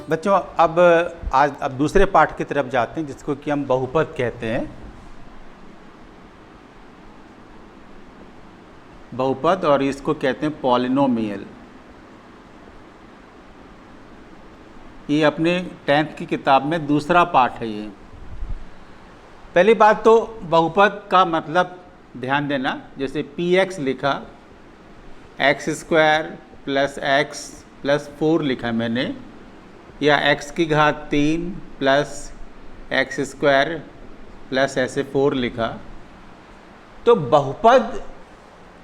बच्चों अब दूसरे पाठ की तरफ जाते हैं जिसको कि हम बहुपद कहते हैं। बहुपद और इसको कहते हैं पॉलिनोमियल। ये अपने 10th की किताब में दूसरा पाठ है। ये पहली बात तो बहुपद का मतलब ध्यान देना, जैसे px लिखा, x square plus x plus 4 लिखा मैंने, या x की घात 3 प्लस x स्क्वायर प्लस ऐसे 4 लिखा, तो बहुपद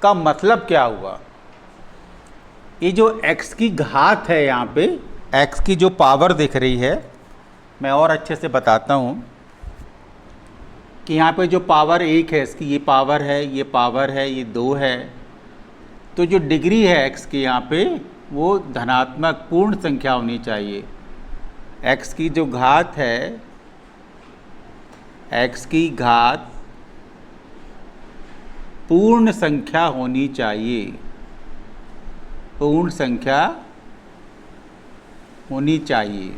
का मतलब क्या हुआ? ये जो x की घात है, यहाँ पे x की जो पावर दिख रही है, मैं और अच्छे से बताता हूँ कि यहाँ पे जो पावर 1 है इसकी, ये पावर है, ये पावर है, ये 2 है, तो जो डिग्री है x की यहाँ पे वो धनात्मक पूर्ण संख्या होनी चाहिए। x की जो घात है, x की घात पूर्ण संख्या होनी चाहिए, पूर्ण संख्या होनी चाहिए,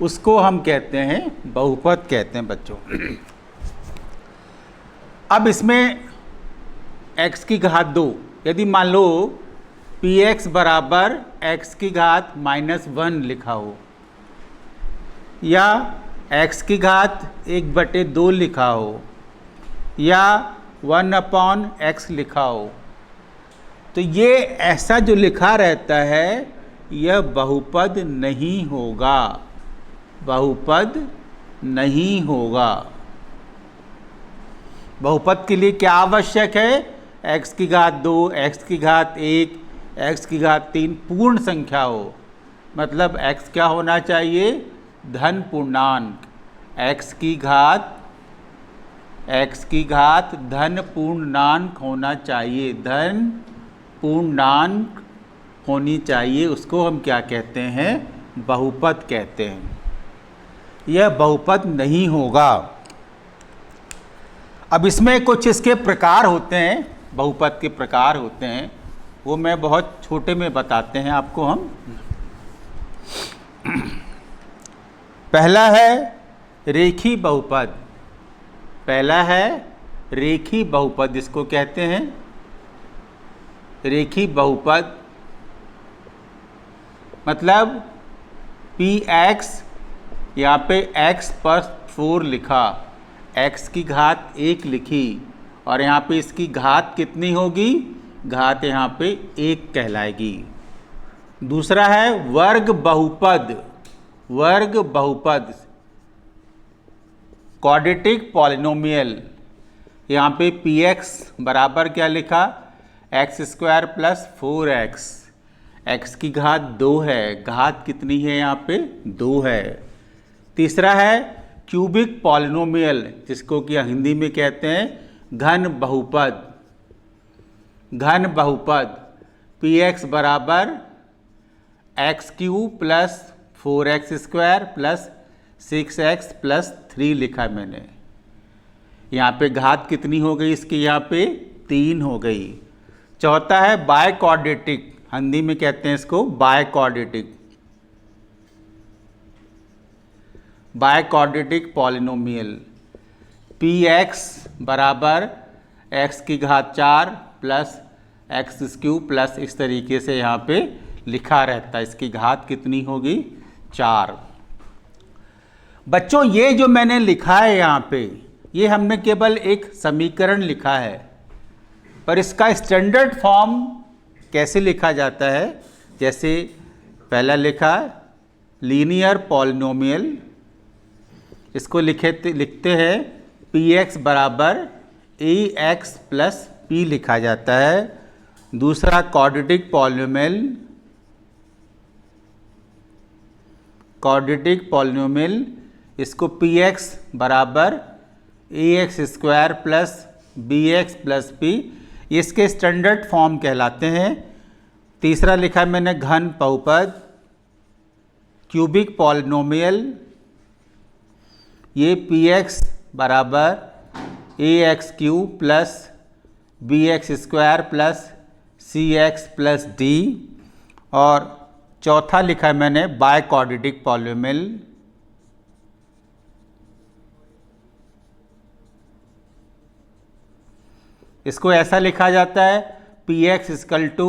उसको हम कहते हैं बहुपद कहते हैं बच्चों। अब इसमें x की घात 2, यदि मान लो px बराबर x की घात -1 लिखा हो, या x की घात 1/2 लिखा हो, या 1/x लिखा हो, तो ये ऐसा जो लिखा रहता है यह बहुपद नहीं होगा, बहुपद नहीं होगा। बहुपद के लिए क्या आवश्यक है? x की घात 2, x की घात 1, x की घात 3 पूर्ण संख्या हो, मतलब x क्या होना चाहिए? धन पूर्णांक। x की घात धन पूर्णांक होना चाहिए, धन पूर्णांक होनी चाहिए, उसको हम क्या कहते हैं? बहुपद कहते हैं। यह बहुपद नहीं होगा। अब इसमें कुछ इसके प्रकार होते हैं, बहुपद के प्रकार होते हैं, वो मैं बहुत छोटे में बताते हैं आपको हम। पहला है रेखी बहुपद, पहला है रेखी बहुपद, इसको कहते हैं रेखी बहुपद। मतलब px, यहाँ पे x पर 4 लिखा, x की घात 1 लिखी, और यहाँ पे इसकी घात कितनी होगी? घात यहाँ पे 1 कहलाएगी। दूसरा है वर्ग बहुपद, वर्ग बहुपद, क्वाड्रेटिक पॉलिनोमियल। यहाँ पे px बराबर क्या लिखा? x square plus 4x, x की घात 2 है, घात कितनी है? यहाँ पे 2 है। तीसरा है क्यूबिक पॉलिनोमियल, जिसको कि हिंदी में कहते हैं घन बहुपद, घन बहुपद। px बराबर x³ plus 4x square plus 6x plus 3 लिखा मैंने। यहाँ पे घात कितनी हो गई इसकी? यहाँ पे 3 हो गई। चौथा है बायक्वाड्रेटिक, हिंदी में कहते हैं इसको बायक्वाड्रेटिक, बायक्वाड्रेटिक पॉलिनोमियल। px बराबर x की घात 4 प्लस x³ प्लस इस तरीके से यहाँ पे लिखा रहता है, इसकी घात कितनी होगी? 4। बच्चों ये जो मैंने लिखा है यहाँ पे, ये हमने केवल एक समीकरण लिखा है, पर इसका स्टैंडर्ड फॉर्म कैसे लिखा जाता है? जैसे पहला लिखा लीनियर पॉलिनोमियल, इसको लिखते हैं px बराबर ax प्लस p लिखा जाता है। दूसरा क्वाड्रेटिक पॉलिनोमियल, क्वाड्रेटिक पॉलिनोमियल, इसको px बराबर ax square plus bx plus p, इसके स्टैंडर्ड फॉर्म कहलाते हैं। तीसरा लिखा मैंने घन बहुपद, क्यूबिक पॉलिनोमियल, ये px बराबर ax³ plus bx square plus cx plus d, और चौथा लिखा है मैंने बाइक्वाड्रेटिक पॉलिनोमियल, इसको ऐसा लिखा जाता है px equal to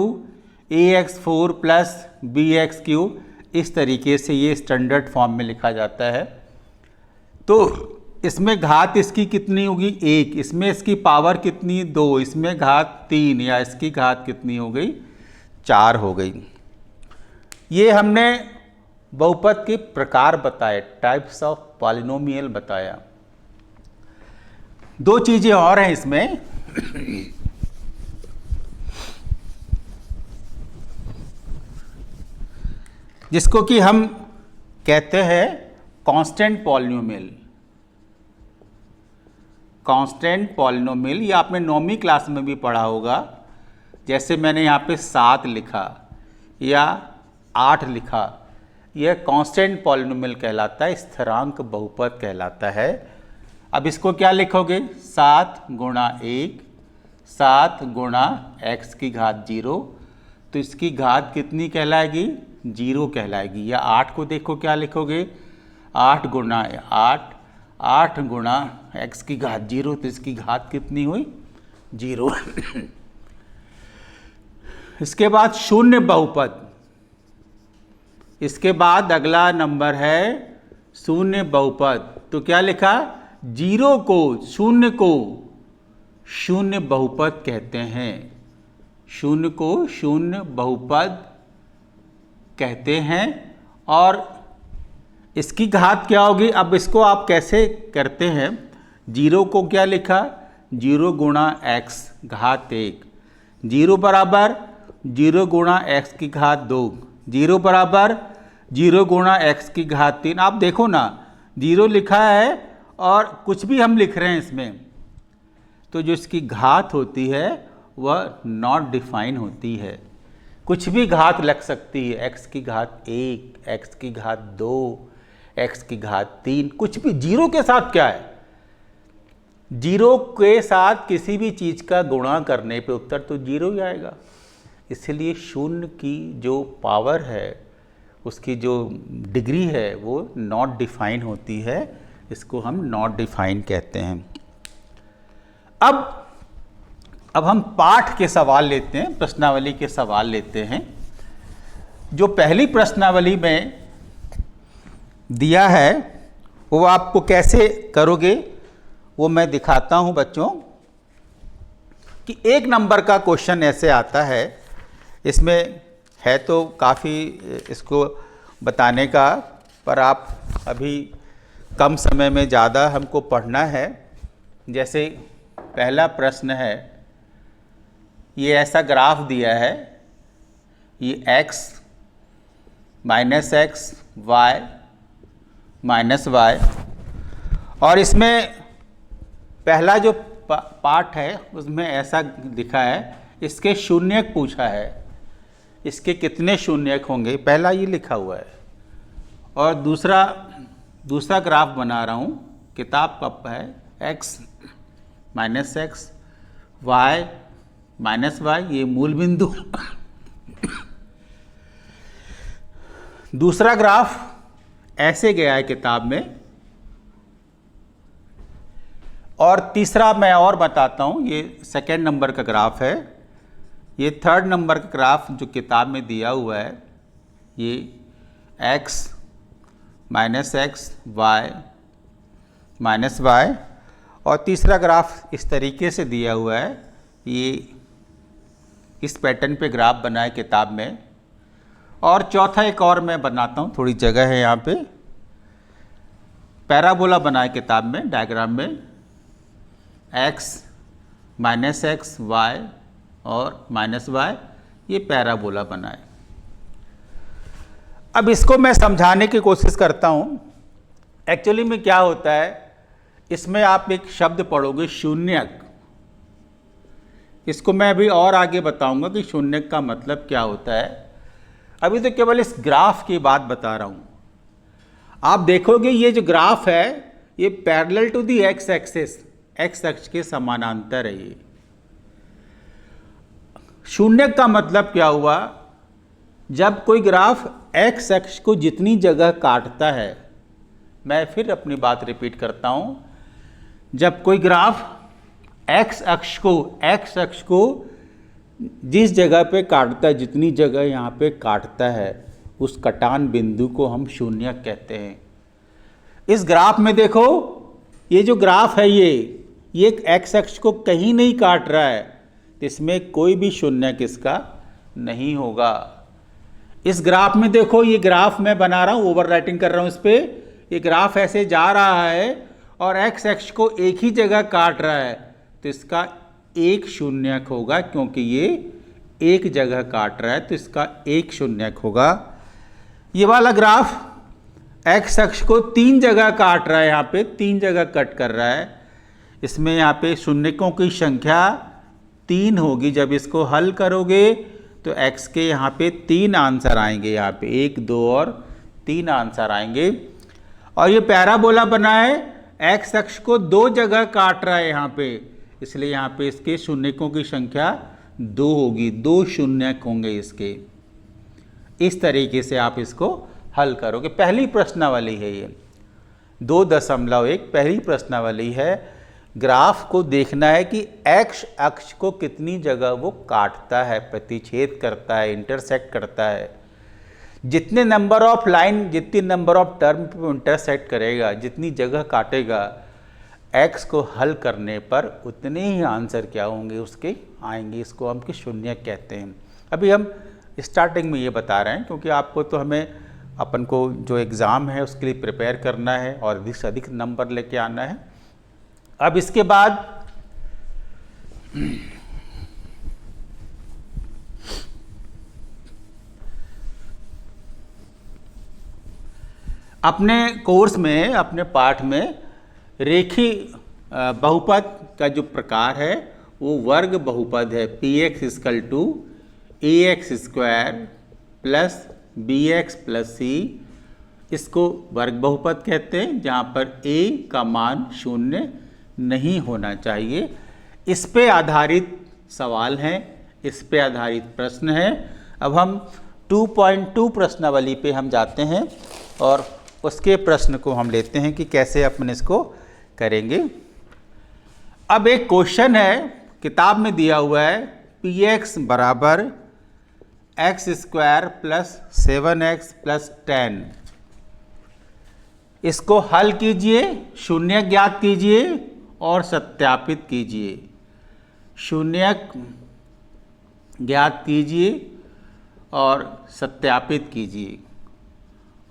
ax4 plus bx3, इस तरीके से ये स्टैंडर्ड फॉर्म में लिखा जाता है। तो इसमें घात इसकी कितनी होगी 1, इसमें इसकी पावर कितनी 2, इसमें घात 3, या इसकी घात कितनी हो गई 4 हो गई। ये हमने बहुपद के प्रकार बताए, टाइप्स ऑफ पॉलिनोमियल बताया। दो चीजें और हैं इसमें, जिसको कि हम कहते हैं कांस्टेंट पॉलिनोमियल। कांस्टेंट पॉलिनोमियल ये आपने 9वीं क्लास में भी पढ़ा होगा। जैसे मैंने यहाँ पे 7 लिखा या 8 लिखा, यह कांस्टेंट पॉलिनोमियल कहलाता है, स्थिरांक बहुपद कहलाता है। अब इसको क्या लिखोगे 7 गुणा 1, 7 गुणा x की घात 0, तो इसकी घात कितनी कहलाएगी 0 कहलाएगी। या 8 को देखो क्या लिखोगे 8 गुणा 8, 8 गुणा x की घात 0, तो इसकी घात कितनी हुई 0। इसके बाद शून्य बहुपद, इसके बाद अगला नंबर है शून्य बहुपद। तो क्या लिखा 0 को, शून्य को शून्य बहुपद कहते हैं, शून्य को शून्य बहुपद कहते हैं। और इसकी घात क्या होगी, अब इसको आप कैसे करते हैं, 0 को क्या लिखा 0 गुणा x घात 1, 0 बराबर 0 गुणा x की घात 2, 0 बराबर 0 गुणा x की घात 3। आप देखो ना 0 लिखा है और कुछ भी हम लिख रहे हैं इसमें, तो जो इसकी घात होती है वह नॉट डिफाइन होती है। कुछ भी घात लग सकती है, x की घात 1, x की घात 2, x की घात 3, कुछ भी। 0 के साथ क्या है, 0 के साथ किसी भी चीज़ का गुणा करने पे उत्तर तो 0 ही आएगा। इसलिए शून्य की जो पावर है, उसकी जो डिग्री है वो नॉट डिफाइन होती है, इसको हम नॉट डिफाइन कहते हैं। अब हम पाठ के सवाल लेते हैं, प्रश्नावली के सवाल लेते हैं। जो पहली प्रश्नावली में दिया है वो आपको कैसे करोगे वो मैं दिखाता हूं बच्चों। कि 1 नंबर का क्वेश्चन ऐसे आता है, इसमें है तो काफ़ी इसको बताने का, पर आप अभी कम समय में ज़्यादा हमको पढ़ना है। जैसे पहला प्रश्न है, ये ऐसा ग्राफ दिया है, ये x minus x y minus y, और इसमें पहला जो पार्ट है उसमें ऐसा लिखा है, इसके शून्यक पूछा है, इसके कितने शून्यक होंगे, पहला ये लिखा हुआ है। और दूसरा ग्राफ बना रहा हूँ, किताब का है x minus x y minus y, ये मूल बिंदु। दूसरा ग्राफ ऐसे गया है किताब में। और तीसरा मैं और बताता हूँ, ये 2nd नंबर का ग्राफ है। ये 3rd नंबर का ग्राफ जो किताब में दिया हुआ है, ये x minus x y minus y, और तीसरा ग्राफ इस तरीके से दिया हुआ है, ये इस पैटर्न पे ग्राफ बना है किताब में। और चौथा एक और मैं बनाता हूँ, थोड़ी जगह है यहाँ पे, पैराबोला बना है किताब में, डायग्राम में x माइनस x y और माइनस y, ये पैराबोला बना है। अब इसको मैं समझाने की कोशिश करता हूँ। एक्चुअली में क्या होता है, इसमें आप एक शब्द पढ़ोगे शून्यक, इसको मैं अभी और आगे बताऊंगा कि शून्यक का मतलब क्या होता है। अभी तो केवल इस ग्राफ की बात बता रहा हूँ। आप देखोगे ये जो ग्राफ है ये parallel to the x axis, x अक्ष के समानांतर है। ये शून्यक का मतलब क्या हुआ, जब कोई ग्राफ एक्स अक्ष को जितनी जगह काटता है, मैं फिर अपनी बात रिपीट करता हूँ, जब कोई ग्राफ एक्स अक्ष को जिस जगह पे काटता है, जितनी जगह यहाँ पे काटता है, उस कटान बिंदु को हम शून्यक कहते हैं। इस ग्राफ में देखो, ये जो ग्राफ है ये एक्स अक्ष को कहीं नहीं काट रहा है, तो इसमें कोई भी शून्यक इसका नहीं होगा। इस ग्राफ में देखो, ये ग्राफ मैं बना रहा हूँ, ओवर राइटिंग कर रहा हूँ इस पर, ये ग्राफ ऐसे जा रहा है और एक्स अक्ष को एक ही जगह काट रहा है, तो इसका एक शून्यक होगा, क्योंकि ये एक जगह काट रहा है तो इसका एक शून्यक होगा। ये वाला ग्राफ एक्स अक्ष को 3 जगह काट रहा है, यहाँ पे 3 जगह कट कर रहा है, इसमें यहाँ पे शून्यकों की संख्या 3 होगी। जब इसको हल करोगे तो x के यहाँ पे 3 आंसर आएंगे, यहाँ पे 1, 2 और 3 आंसर आएंगे। और ये पैराबोला बना है, x अक्ष को 2 जगह काट रहा है यहाँ पे, इसलिए यहाँ पे इसके शून्यकों की संख्या 2 होगी, 2 शून्यक होंगे इसके। इस तरीके से आप इसको हल करोगे। पहली प्रश्नावली है ये 2.1, पहली प्रश्नावली है। ग्राफ को देखना है कि एक्स अक्ष को कितनी जगह वो काटता है, प्रतिच्छेद करता है, इंटरसेक्ट करता है। जितने नंबर ऑफ लाइन, जितनी नंबर ऑफ टर्म पे इंटरसेक्ट करेगा, जितनी जगह काटेगा, एक्स को हल करने पर उतने ही आंसर क्या होंगे, उसके आएंगे। इसको हम कि शून्यक कहते हैं। अभी हम स्टार्टिंग में ये बता रहे हैं, क्योंकि आपको तो हमें अपन को जो एग्ज़ाम है उसके लिए प्रिपेयर करना है और अधिक से अधिक नंबर लेके आना है। अब इसके बाद अपने कोर्स में, अपने पाठ में रेखी बहुपद का जो प्रकार है वो वर्ग बहुपद है। px equal to ax² plus bx plus c, इसको वर्ग बहुपद कहते हैं, जहाँ पर a का मान 0 नहीं होना चाहिए। इस पे आधारित सवाल हैं, इस पे आधारित प्रश्न है। अब हम 2.2 प्रश्नावली पे हम जाते हैं और उसके प्रश्न को हम लेते हैं कि कैसे अपन इसको करेंगे। अब एक क्वेश्चन है, किताब में दिया हुआ है, px बराबर x² प्लस 7x प्लस 10। इसको हल कीजिए, शून्यक ज्ञात कीजिए और सत्यापित कीजिए। शून्यक ज्ञात कीजिए और सत्यापित कीजिए,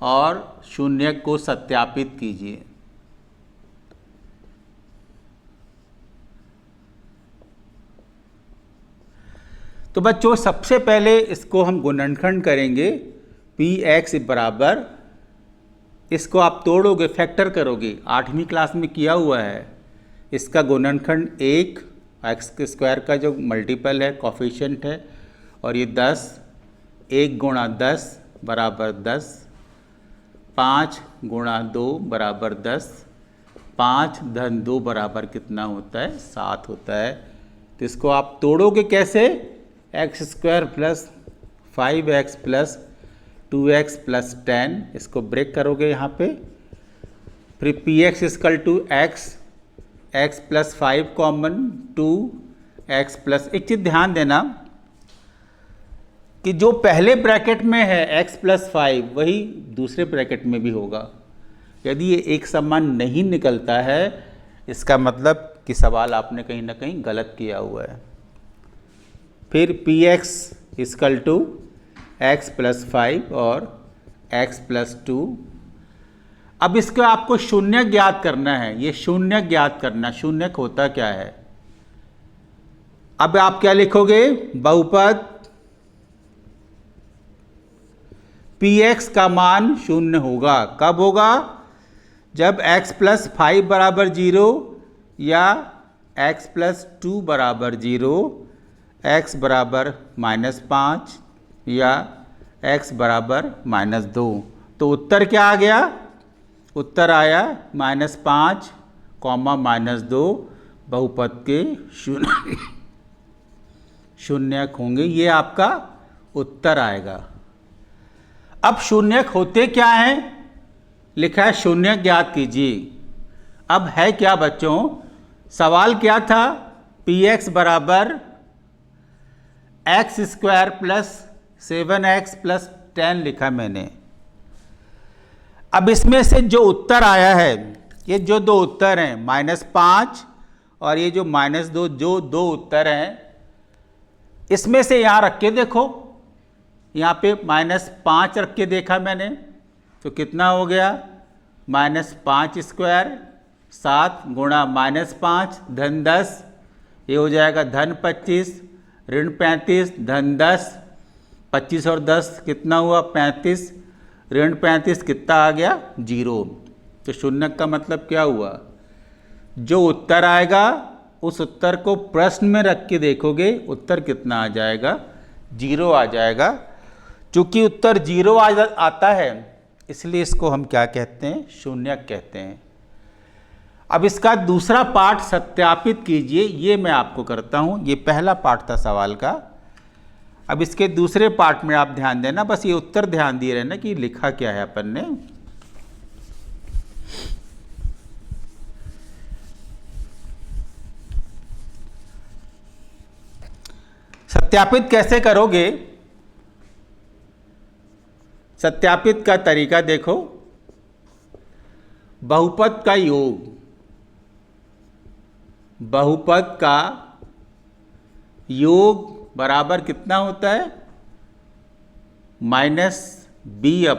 और शून्यक को सत्यापित कीजिए। तो बच्चों, सबसे पहले इसको हम गुणनखंड करेंगे। px बराबर, इसको आप तोड़ोगे, फैक्टर करोगे, 8वीं क्लास में किया हुआ है। इसका गुणनखंड 1, x² का जो मल्टीपल है, कॉफिशिएंट है, और ये 10, 1 गुणा 10 बराबर 10, 5 गुणा 2 बराबर 10, 5 धन 2 बराबर कितना होता है, 7 होता है। तो इसको आप तोड़ोगे कैसे, x² plus 5x plus 2x plus 10, इसको ब्रेक करोगे यहाँ पे। फिर px equal to x plus 5 common, 2x plus, एक चीज़ ध्यान देना कि जो पहले ब्रैकेट में है x प्लस 5, वही दूसरे ब्रैकेट में भी होगा। यदि ये एक समान नहीं निकलता है, इसका मतलब कि सवाल आपने कहीं ना कहीं गलत किया हुआ है। फिर px equal to x plus 5 और x प्लस 2। अब इसका आपको शून्यक ज्ञात करना है। ये शून्यक ज्ञात करना, शून्यक होता क्या है। अब आप क्या लिखोगे, बहुपद px का मान 0 होगा। कब होगा, जब x प्लस 5 बराबर 0 या x प्लस 2 बराबर 0, x बराबर -5 या x बराबर -2। तो उत्तर क्या आ गया, उत्तर आया -5, -2 बहुपद के शून्यक होंगे। ये आपका उत्तर आएगा। अब शून्यक होते क्या हैं? लिखा है शून्यक ज्ञात कीजिए। अब है क्या बच्चों? सवाल क्या था? px बराबर x square plus 7x plus 10 लिखा मैंने। अब इसमें से जो उत्तर आया है, ये जो दो उत्तर हैं -5 और ये जो -2, जो दो उत्तर हैं, इसमें से यहाँ रख के देखो, यहाँ पे -5 रख के देखा मैंने तो कितना हो गया? -5 स्क्वायर 7 गुणा -5 धन 10, ये हो जाएगा धन 25 ऋण 35 धन 10, 25 और 10 कितना हुआ? 35, ऋण 35 कितना आ गया? 0। तो शून्यक का मतलब क्या हुआ? जो उत्तर आएगा उस उत्तर को प्रश्न में रख के देखोगे, उत्तर कितना आ जाएगा? 0 आ जाएगा। चूंकि उत्तर 0 आता है इसलिए इसको हम क्या कहते हैं? शून्यक कहते हैं। अब इसका दूसरा पार्ट सत्यापित कीजिए, ये मैं आपको करता हूं। ये पहला पार्ट था सवाल का। अब इसके दूसरे पार्ट में आप ध्यान देना, बस ये उत्तर ध्यान दिए रहना कि लिखा क्या है अपन ने। सत्यापित कैसे करोगे? सत्यापित का तरीका देखो। बहुपद का योग, बहुपद का योग बराबर कितना होता है? -b/a।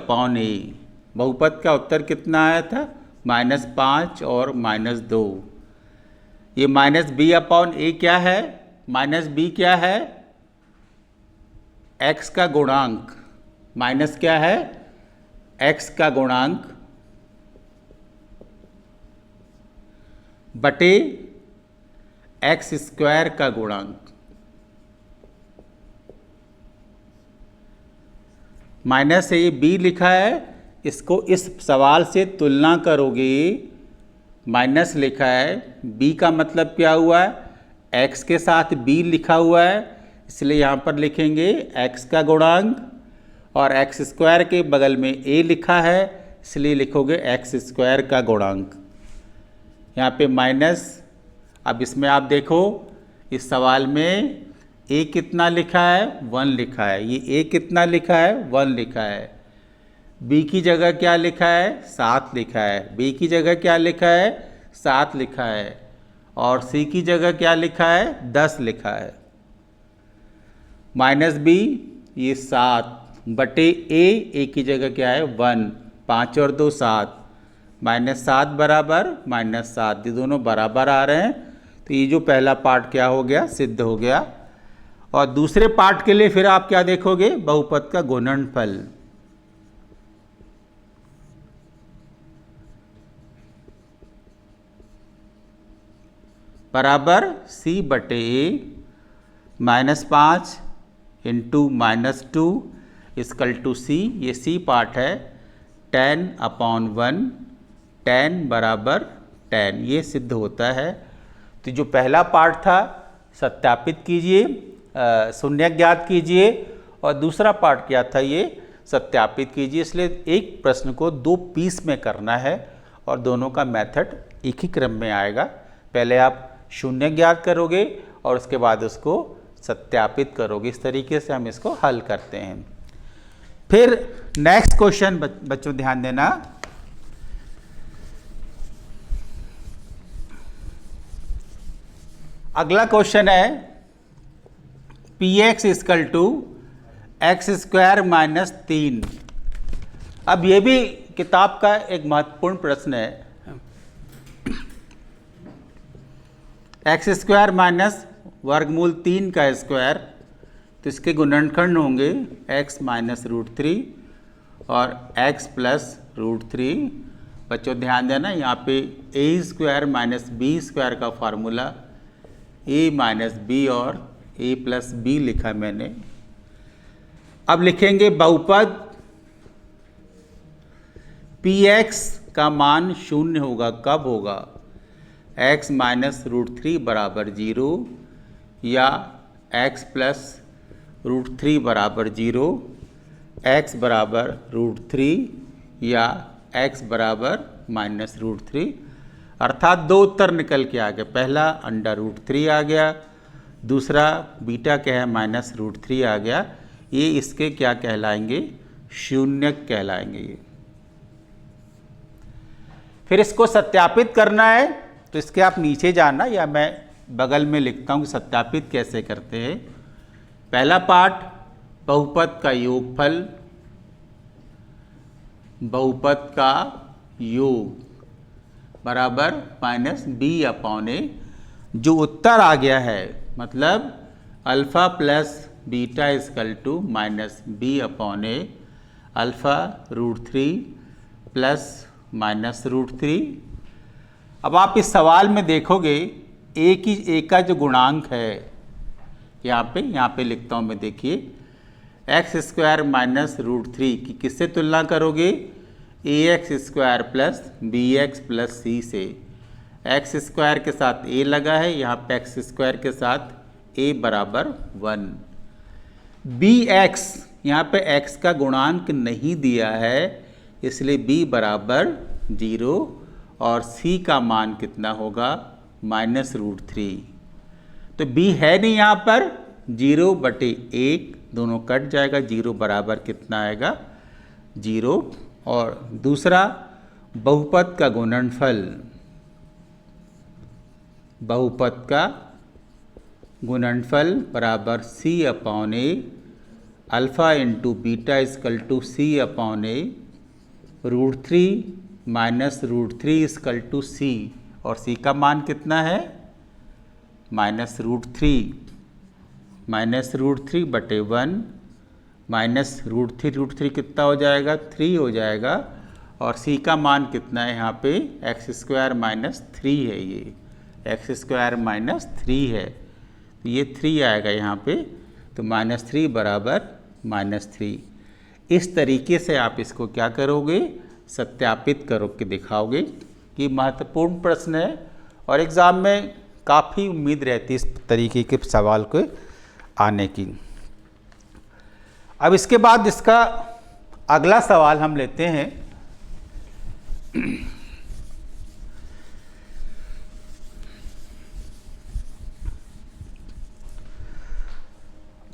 बहुपद का उत्तर कितना आया था? -5 और -2। ये -b/a क्या है? -b क्या है? x का गुणांक। माइनस क्या है? x का गुणांक बटे x स्क्वायर का गुणांक। माइनस से ये b लिखा है, इसको इस सवाल से तुलना करोगे, माइनस लिखा है, b का मतलब क्या हुआ है? x के साथ b लिखा हुआ है, इसलिए यहाँ पर लिखेंगे x का गुणांक, और x स्क्वायर के बगल में a लिखा है इसलिए लिखोगे x स्क्वायर का गुणांक। यहाँ पे माइनस। अब इसमें आप देखो, इस सवाल में a कितना लिखा है? 1 लिखा है। ये a कितना लिखा है? 1 लिखा है। b की जगह क्या लिखा है? 7 लिखा है। b की जगह क्या लिखा है? 7 लिखा है। और c की जगह क्या लिखा है? 10 लिखा है। -b ये 7 बटे a की जगह क्या है? 1, 5 और 2 7, -7 बराबर -7, ये दोनों बराबर आ रहे हैं। तो ये जो पहला पार्ट क्या हो गया? सिद्ध हो गया। और दूसरे पार्ट के लिए फिर आप क्या देखोगे? बहुपद का गुणनफल। बराबर c/a -5 इंटू -2 = c। ये c पार्ट है। 10/1, 10 बराबर 10, ये सिद्ध होता है। तो जो पहला पार्ट था सत्यापित कीजिए, शून्यक ज्ञात कीजिए, और दूसरा पार्ट क्या था? ये सत्यापित कीजिए। इसलिए एक प्रश्न को 2 पीस में करना है और दोनों का मेथड एक ही क्रम में आएगा। पहले आप शून्यक ज्ञात करोगे और उसके बाद उसको सत्यापित करोगे। इस तरीके से हम इसको हल करते हैं। फिर नेक्स्ट क्वेश्चन बच्चों ध्यान देना। अगला क्वेश्चन है px = x² - 3। अब ये भी किताब का एक महत्वपूर्ण प्रश्न है। x² - वर्गमूल 3 का स्क्वायर, तो इसके गुणनखंड होंगे x - √3 और x + √3। बच्चों ध्यान देना, यहाँ पे a² - b² का फार्मूला a - b और a + b लिखा मैंने। अब लिखेंगे बहुपद px का मान 0 होगा। कब होगा? x - √3 बराबर 0 या x + √3 बराबर 0, x बराबर √3 या x बराबर -√3, अर्थात दो उत्तर निकल के आ गए। पहला √3 आ गया, दूसरा बीटा क्या है -√3 आ गया। ये इसके क्या कहलाएंगे? शून्यक कहलाएंगे ये। फिर इसको सत्यापित करना है तो इसके आप नीचे जाना, या मैं बगल में लिखता हूँ सत्यापित कैसे करते हैं। पहला पार्ट, बहुपद का योगफल, बहुपद का योग बराबर -b/a। जो उत्तर आ गया है मतलब alpha plus beta equal to -b/a, alpha √3 plus -√3। अब आप इस सवाल में देखोगे ए का जो गुणांक है यहाँ पे लिखता हूँ मैं, देखिए x² -√3 की किससे तुलना करोगे? ax² plus bx plus c से। x² के साथ a लगा है, यहाँ पे x² के साथ a बराबर 1। bx यहाँ पे x का गुणांक नहीं दिया है, इसलिए b बराबर 0 और c का मान कितना होगा? -√3। तो b है नहीं यहाँ पर, 0/1 दोनों कट जाएगा, 0 बराबर कितना आएगा? 0। और दूसरा बहुपद का गुणनफल, बहुपद का गुणनफल बराबर c/a, alpha into beta equal to c/a, √3 -√3 equal to c, और c का मान कितना है? -√3। -√3/1 -√3 कितना हो जाएगा? 3 हो जाएगा। और c का मान कितना है यहाँ पे? x² - 3 है, ये x² - 3 है, तो ये 3 आएगा यहाँ पे, तो -3 बराबर -3। इस तरीके से आप इसको क्या करोगे? सत्यापित करो के दिखाओगे। कि महत्वपूर्ण प्रश्न है और एग्ज़ाम में काफ़ी उम्मीद रहती है इस तरीके के सवाल को आने की। अब इसके बाद इसका अगला सवाल हम लेते हैं।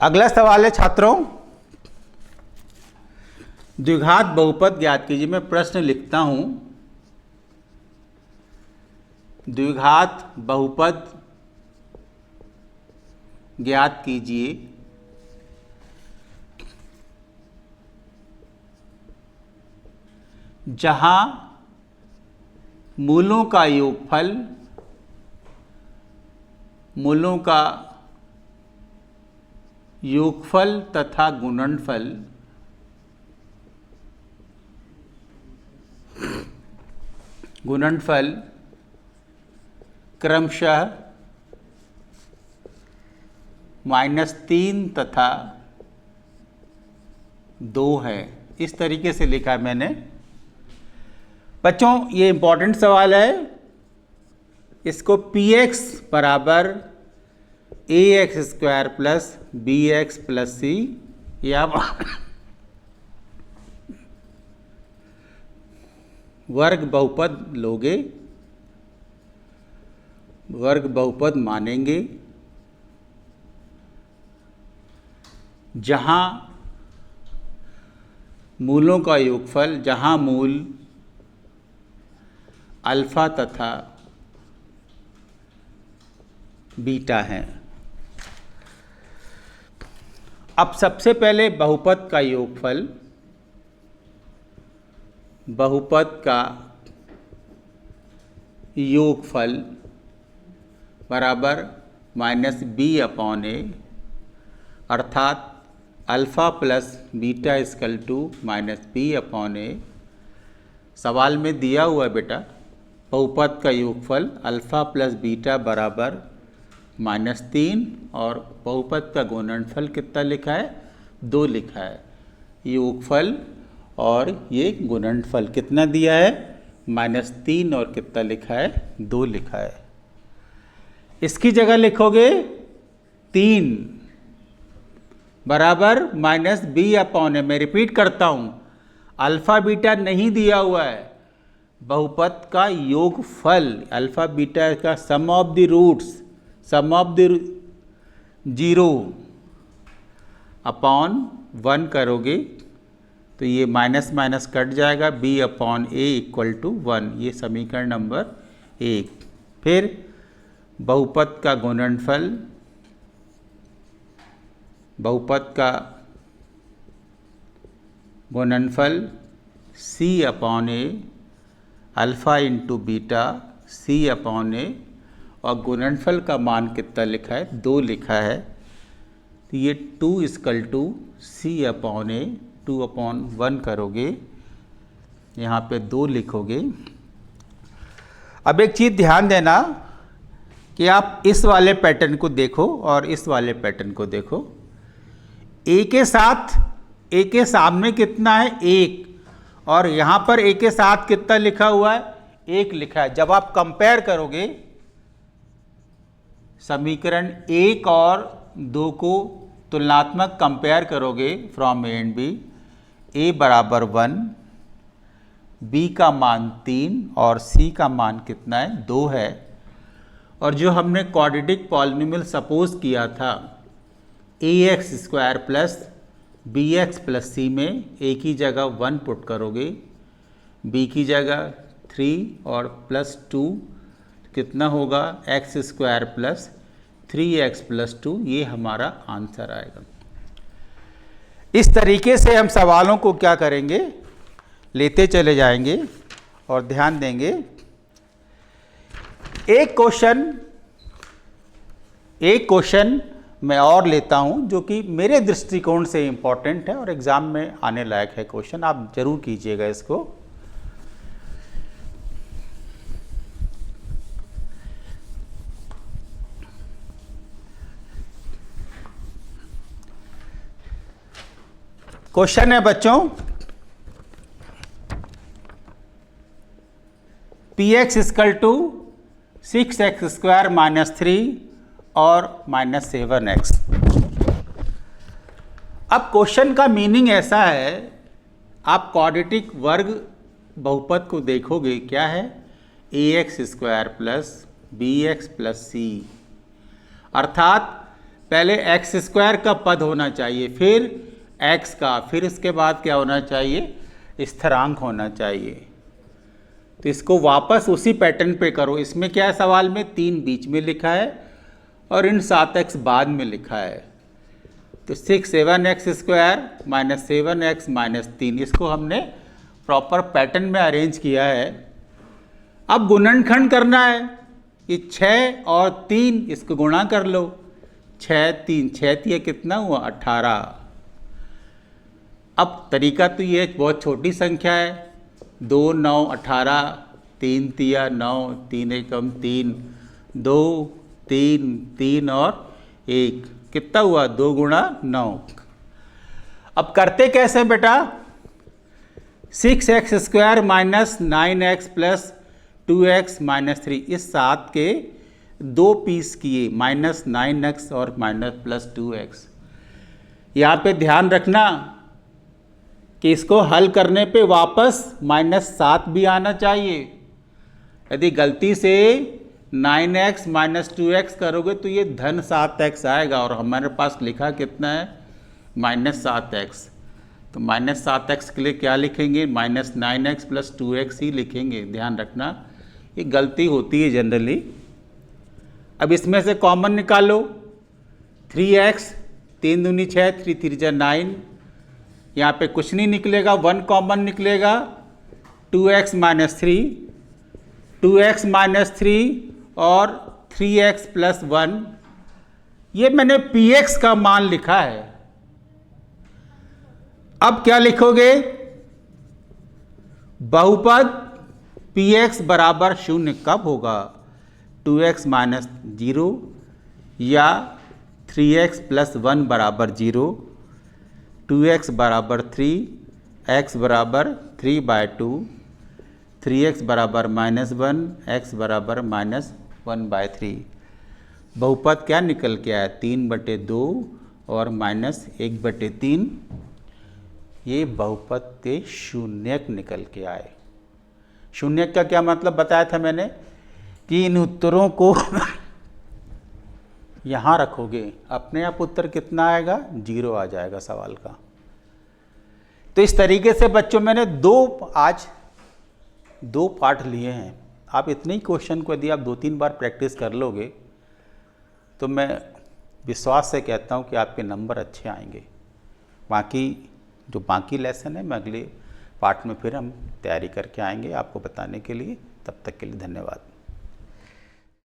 अगला सवाल है छात्रों, द्विघात बहुपद ज्ञात कीजिए। मैं प्रश्न लिखता हूं, द्विघात बहुपद ज्ञात कीजिए जहां मूलों का योगफल, मूलों का योगफल तथा गुणनफल क्रमशः -3 तथा 2 है। इस तरीके से लिखा है मैंने। बच्चों ये इंपॉर्टेंट सवाल है। इसको px बराबर ax² plus bx plus c, या वर्ग बहुपद लोगे, वर्ग बहुपद मानेंगे जहां मूलों का योगफल, जहां मूल अल्फा तथा बीटा हैं। अब सबसे पहले बहुपद का योगफल, बहुपद का योगफल बराबर -b/a, अर्थात alpha plus beta equal to -b/a। सवाल में दिया हुआ है बेटा, बहुपद का योगफल अल्फ़ा प्लस बीटा बराबर -3 और बहुपद का गुणनफल कितना लिखा है? 2 लिखा है। योगफल और ये गुणनफल कितना दिया है? -3 और कितना लिखा है? 2 लिखा है। इसकी जगह लिखोगे 3, बराबर माइनस बी अपॉन ए। मैं रिपीट करता हूँ, अल्फ़ा बीटा नहीं दिया हुआ है, बहुपद का योगफल, अल्फ़ा बीटा का sum of the roots, sum of the zero upon 1 करोगे तो ये माइनस माइनस कट जाएगा, b upon A equal to 1। ये समीकरण नंबर 1। फिर बहुपद का गुणनफल, बहुपद का गुणनफल c upon A, alpha into beta c upon A, और गुणनफल का मान कितना लिखा है, 2 लिखा है, तो ये 2 equal to c upon A, 2 upon 1 करोगे, यहाँ पे 2 लिखोगे। अब एक चीज़ ध्यान देना कि आप इस वाले पैटर्न को देखो और इस वाले पैटर्न को देखो। a के साथ, a के सामने कितना है, 1, और यहाँ पर a के साथ कितना लिखा हुआ है, 1 लिखा है। जब आप कंपेयर करोगे समीकरण 1 और 2 को तुलनात्मक कंपेयर करोगे from A and B, a बराबर 1, b का मान 3 और c का मान कितना है, 2 है। और जो हमने क्वाड्रेटिक पॉलिनोमियल सपोज किया था ax square plus bx plus c में a की जगह 1 पुट करोगे, b की जगह 3 और प्लस 2, कितना होगा, x square plus 3x plus 2, ये हमारा आंसर आएगा। इस तरीके से हम सवालों को क्या करेंगे, लेते चले जाएंगे और ध्यान देंगे। एक क्वेश्चन मैं और लेता हूं जो कि मेरे दृष्टिकोण से इंपॉर्टेंट है और एग्जाम में आने लायक है क्वेश्चन, आप जरूर कीजिएगा इसको। क्वेश्चन है बच्चों, px equal to 6x square minus 3 और माइनस 7x। अब क्वेश्चन का मीनिंग ऐसा है, आप क्वाड्रेटिक वर्ग बहुपद को देखोगे, क्या है, ax square plus bx plus c, अर्थात पहले x स्क्वायर का पद होना चाहिए, फिर x का, फिर इसके बाद क्या होना चाहिए, स्थिरांक होना चाहिए। तो इसको वापस उसी पैटर्न पे करो। इसमें क्या है, सवाल में 3 बीच में लिखा है और इन 7x बाद में लिखा है, तो 7x square minus 7x minus 3, इसको हमने प्रॉपर पैटर्न में अरेंज किया है। अब गुणनखंड करना है, ये 6 और 3 इसको गुणा कर लो, 6 3 6 3 कितना हुआ, 18। अब तरीका तो ये बहुत छोटी संख्या है, 2 9 18, 3 3 9, 3 1 3, 2 3 3 और 1, कितना हुआ, 2 गुणा 9। अब करते कैसे बेटा, 6x square minus 9x plus 2x minus 3, इस 7 के 2 पीस किए, माइनस 9x और माइनस प्लस 2x। यहाँ पे ध्यान रखना कि इसको हल करने पे वापस -7 भी आना चाहिए। यदि गलती से 9x माइनस 2x करोगे तो ये धन 7x आएगा, और हमारे पास लिखा कितना है, -7x। तो -7x के लिए क्या लिखेंगे, -9x प्लस 2x ही लिखेंगे। ध्यान रखना, ये गलती होती है जनरली। अब इसमें से कॉमन निकालो, 3x, 3 दूनी 6, 3 3 जा 9, यहाँ पे कुछ नहीं निकलेगा, 1 कॉमन निकलेगा, 2x माइनस 3, 2x माइनस 3 और 3x प्लस 1, ये मैंने px का मान लिखा है। अब क्या लिखोगे, बहुपद px बराबर 0 कब होगा, 2x माइनस 0 या 3x प्लस 1 बराबर 0, 2x बराबर 3, x बराबर 3/2, 3x बराबर -1, x बराबर -1/3। बहुपद क्या निकल के आया, 3/2 और -1/3 ये बहुपद के शून्यक निकल के आए। शून्यक का क्या मतलब बताया था मैंने कि इन उत्तरों को यहाँ रखोगे, अपने आप उत्तर कितना आएगा, 0 आ जाएगा सवाल का। तो इस तरीके से बच्चों मैंने आज दो पार्ट लिए हैं। आप इतने ही क्वेश्चन को यदि आप 2-3 बार प्रैक्टिस कर लोगे तो मैं विश्वास से कहता हूँ कि आपके नंबर अच्छे आएंगे। बाकी लेसन है, मैं अगले पार्ट में फिर हम तैयारी करके आएंगे आपको बताने के लिए। तब तक के लिए धन्यवाद।